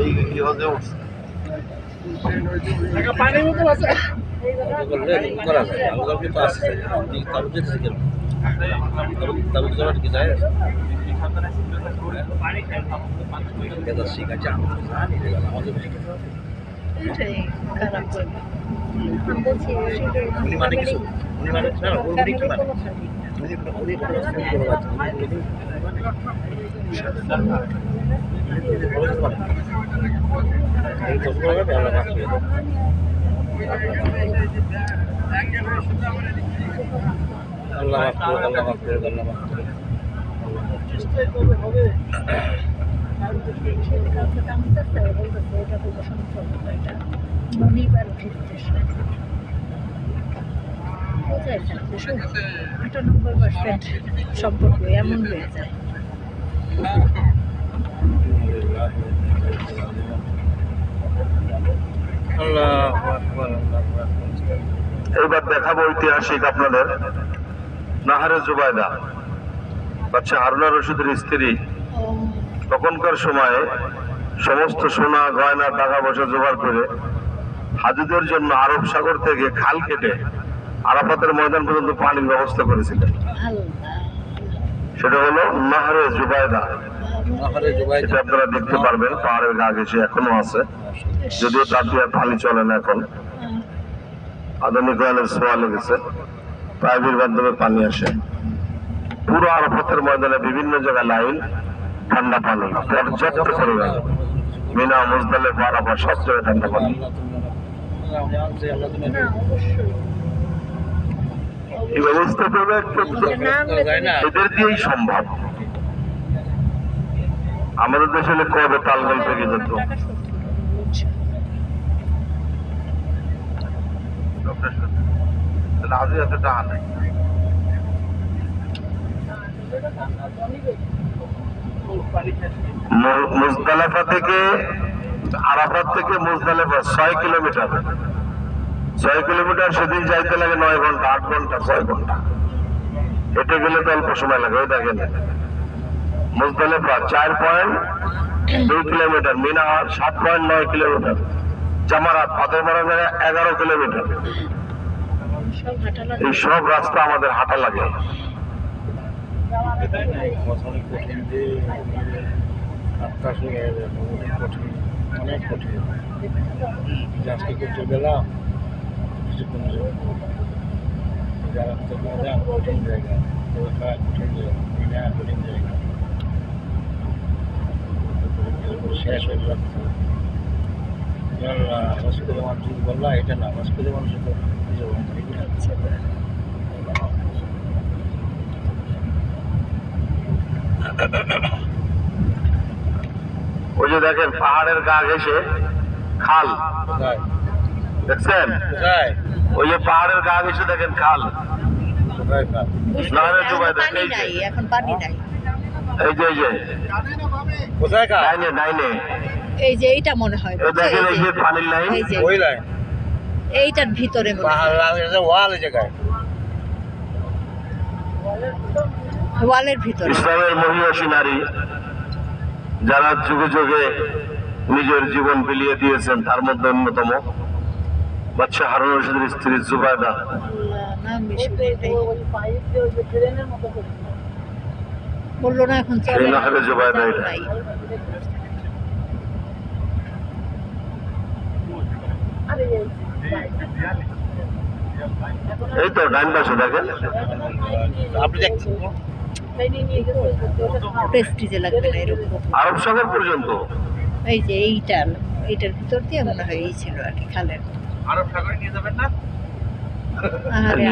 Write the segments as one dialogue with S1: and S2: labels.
S1: এই হজে উঠছে
S2: পানির মতো আছে
S1: করা যায় আমাদের কিন্তু আসছে তার যেতে গেল তার যাওয়ার কি যায় এটা শিখা যায় আমাদের
S3: এটাই খারাপ জায়গা আমি বলছি
S1: উনি মানে কিছু উনি মানে না উনি কি মানে উনি আল্লাহ আল্লাহ
S3: সম্পর্ক এমন হয়ে যায়।
S4: এবার দেখাবো ঐতিহাসিক আপনাদের নাহারে জুবায়দা বাচ্চা হারুনা রশিদের স্ত্রী তখনকার সময়ে সমস্ত সোনা গয়না টাকা পয়সা জোগাড় করে হাজীদের জন্য আরব সাগর থেকে খাল কেটে আরাফাতের ময়দান পর্যন্ত পানির ব্যবস্থা করেছিলেন। সেটা হলো নাহারে জুবায়দা। এটা আপনারা দেখতে পারবেন, পাহাড়ের গা ঘেঁষে এখনো আছে, যদিও তার দিয়ে পানি চলে না এখন, আধুনিক ছোঁয়া লেগেছে, পাইপের মাধ্যমে পানি আসে। পুরো আরাফাতের ময়দানে বিভিন্ন জায়গায় লাইন, ঠান্ডা পানি পর্যাপ্ত করে গেল। মিনা মুজদালিফা আরাফা সব জায়গায় ঠান্ডা পানি। এই ব্যবস্থা করবে এদের দিয়েই সম্ভব। আমাদের দেশে কবে তালগোল থেকে যেত, আজই এত টাকা নাই। মুজদালিফা থেকে আরাফাত থেকে মুজদালিফা 6 কিলোমিটার। 6 কিলোমিটার সেদিন যাইতে লাগে 9 ঘন্টা, 8 ঘন্টা, 6 ঘন্টা। হেঁটে গেলে তো অল্প সময় লাগে। ওই দেখেন মুজদালিফা 4.2 কিলোমিটার, মিনা 7.9 কিলোমিটার, জামারাত ফাতেমারা জায়গায় 11 কিলোমিটার। এই সব রাস্তা আমাদের হাঁটা লাগে।
S1: অনেক কঠিন আজকে করতে গেলাম কিছুক্ষণ যারা কঠিন জায়গা, কঠিন জায়গা, কঠিন জায়গা শেষ হয়ে যাচ্ছে। হসপিটালে মানুষ বললা এটা না, হসপিটালে মানুষের তো
S4: ওই যে দেখেন পাহাড়ের গা ঘেঁষে খাল দেখছেন, ওই যে পাহাড়ের গা ঘেঁষে দেখেন খাল।
S3: এখন পানি নাই।
S4: এই যে
S1: কোথায়
S4: ডাইনে ডাইনে
S3: এই যে এইটা মনে হয়
S4: দেখেন, এই যে পানির লাইন,
S1: ওই লাইন
S3: এইটার ভিতরে
S1: ওয়াল জায়গায়
S3: ওয়ালের ভিতরে।
S4: ইসলামের মহিষী নারী যারা যুগে যুগে নিজের জীবন বিলিয়ে দিয়েছেন, তার মধ্যে অন্যতম বাচ্চা হারুন রশিদের স্ত্রী জুবায়দা।
S3: বললো না এখন চলে
S4: নাহারে জুবায়দা। এটা এই তো ডাইন পাশে দেখেন,
S1: আপনি দেখছেন
S3: প্রেস্টিজে লাগবে না এরকম।
S4: আরব সাগর পর্যন্ত।
S3: এই যে এইটার ভিতর দিয়ে মনে হয় এই ছিল আর কি খালের।
S1: আরব সাগরে নিয়ে যাবেন না?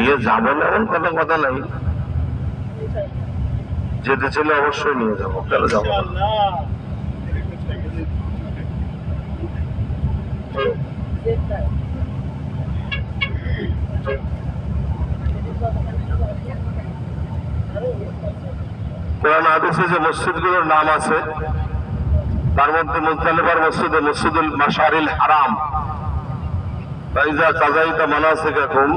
S4: নিয়ে যাবেন এমন কোনো কথা নাই, যেতে চলে অবশ্যই নিয়ে যাবো, কেন যাবো না। কোরআন হাদিসে যে মসজিদগুলোর নাম আছে তার মধ্যে মুজদালিফার মসজিদে মসজিদুল মাশারিল হারাম, ফাইজা কাযাইতা মানাসিকাকুম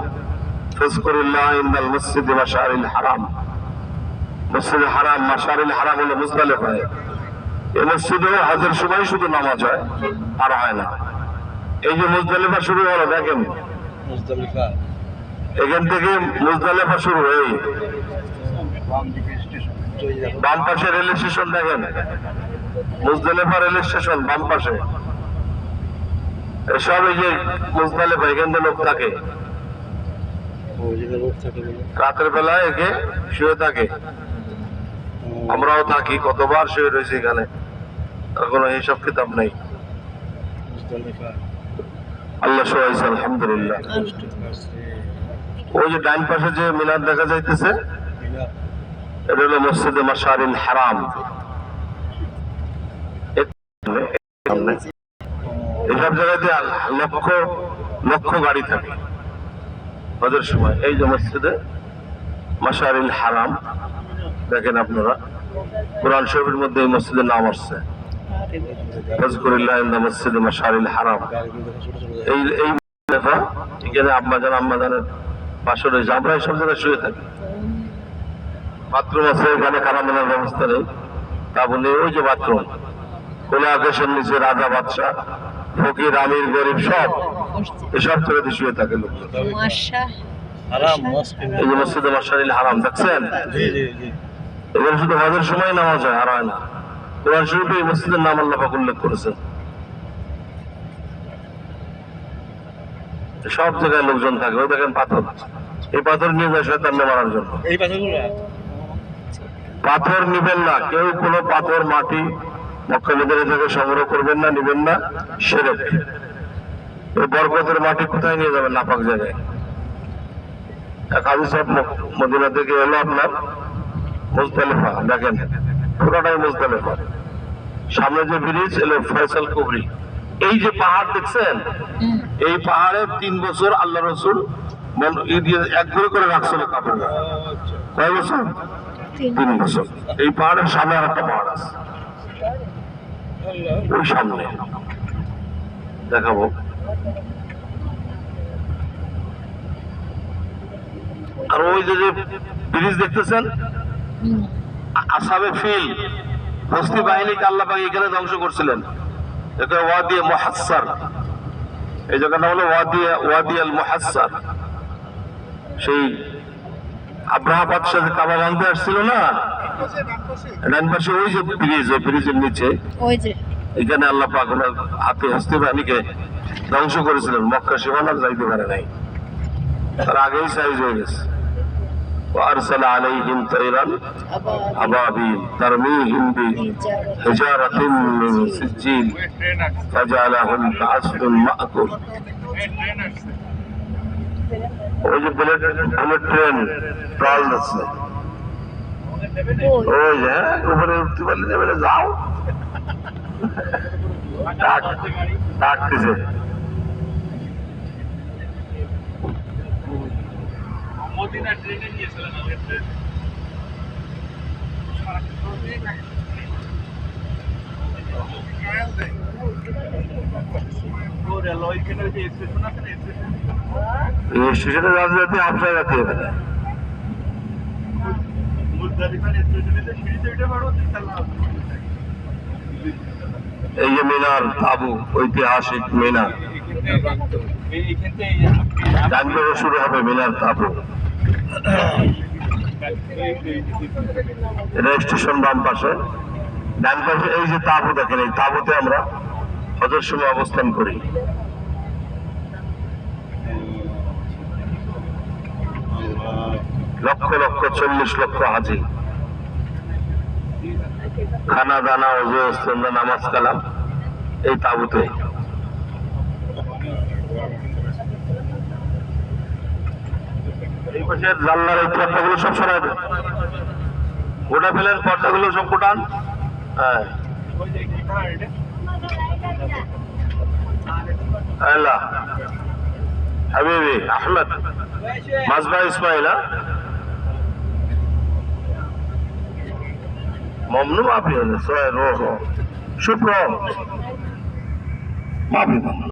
S4: ফাযকুরুল্লাহ ইনদাল মসজিদি মাশারিল হারাম। মসজিদুল হারাম মাশারিল হারাম হলো মুজদালিফায়, এই মসজিদে হজের সময় শুধু নামাজ হয়, আর হয় না। এই যে মুজদালিফা শুরু হলো দেখেন,
S1: মুজদালিফা
S4: এখান থেকে মুজদালিফা শুরু হয়ে বাম পাশে রেল স্টেশন দেখেন, মুজদালিফা রেল স্টেশন বাম পাশে। এসব এই যে মুজদালিফা, এখান থেকে লোক থাকে রাতের বেলায়, একে শুয়ে থাকে। আমরাও থাকি, কতবার শুয়ে রয়েছি এখানে, আর কোনো হিসাব কিতাব নেই। আল্লাহ শোয়াইছে আলহামদুলিল্লাহ। ওই যে ডাইন পাশে যে মিনার দেখা যাইতেছে, এটা হলো মসজিদে মাশারিল হারাম। এসব জায়গাতে লক্ষ লক্ষ গাড়ি থাকে হজের সময়। এই যে মসজিদে মাশারিল হারাম দেখেন আপনারা, কোরআন শরীফের মধ্যে এই মসজিদের নাম আসছে, ফাজকুরিল্লাহ ইনদা মসজিদে মাশারিল হারাম। এই এই এখানে আম্মাজানের পাশে রয়েছে। আমরা এইসব জায়গায় শুয়ে থাকি, বাথরুম আছে এখানে, খানাদানার ব্যবস্থা নেই, তা বলে ওই যে বাথরুম, খোলা আকাশের নিচে রাজা বাদশা ফকির আমির গরিব সব এসব জায়গাতে শুয়ে থাকে লোক। এই যে মসজিদে মাশারিল হারাম দেখছেন, এখানে শুধু হজের সময় নামাজ হয়, আর হয় না। কোরআন শরীফে এই মসজিদের নাম আল্লাহ পাক উল্লেখ করেছেন। সব জায়গায় লোকজন থাকে। ওই দেখেন পাথর, এই পাথর নিয়ে যায় শয়তানকে মারার জন্য।
S1: এই পাথরগুলো
S4: পাথর নিবেন না কেউ, কোনো পাথর মাটি মক্কা মদিনা থেকে সংগ্রহ করবেন না, নিবেন না, শিরক। এই বরকতের মাটি কোথায় নিয়ে যাবেন? নাপাক জায়গায়। এক হাজি সাহেব মদিনা থেকে এলো আপনার মুজদালিফা, দেখেন পুরোটাই মুজদালিফা। সামনে যে ব্রিজ এলো ফয়সাল কুবরি। এই যে পাহাড় দেখছেন, এই পাহাড়ে 3 বছর আল্লাহ রসুল এক ঘরে করে রাখছিল কাপড়। কয় বছর? 3 বছর। এই পাহাড়ের সামনে আর একটা পাহাড় আছে, ওই সামনে দেখাবো। আর ওই যে ব্রিজ দেখতেছেন, আসহাবে ফিল বস্তি বাহিনীকে আল্লাহ পাক এখানে ধ্বংস করছিলেন। এটা ওয়াদি মুহাসসার, এই জায়গাটা হলো ওয়াদি আল মুহাসসার। সেই আব্রাহা বাদশাহ যে কাবা ভাঙতে আসছিল না, ডান পাশে ওই যে ব্রিজ, ওই ব্রিজের নিচে এখানে আল্লাহ পাক ওনার হাতে হস্তি বাহিনীকে ধ্বংস করেছিলেন। মক্কা সীমানার যাইতে পারে নাই, তার আগেই সাইজ হয়ে গেছে। وأرسل عليهم طيرا أبابيل ترميهم بحجارة من سجيل فجعلهم كعصف مأكول। ওই যে বুলেট ট্রেন ট্রল আছে, ওই যে উপরে উঠতে পারলে যে বলে যাও, ডাকতেছে। মদিনা ট্রেনে নিয়েছিলেন আমাদের ট্রেন। স্টেশনে যাতে যাতে আপসায় যাতে এই যে মিনার তাবু, ঐতিহাসিক মিনার, ডান থেকে শুরু হবে মিনার তাবু। এটা স্টেশন বাম পাশে, ডান পাশে এই যে তাবু দেখেন, এই তাবুতে আমরা হজের সময় অবস্থান করি। লক্ষ লক্ষ 40 লক্ষ হাজি, খানা দানা ওযু ইস্তেঞ্জা নামাজ কালাম এই তাবুতে। এই পাশে জানলার এই পর্দাগুলো সব সরাই দেন, গোটা ফেলেন, পর্দাগুলো সব কোটান। হ্যাঁ আল্লাহ হাবিবি আহমদ মাজবা ইসমাইল ممنوع ما في سؤال روحه شكرا ما في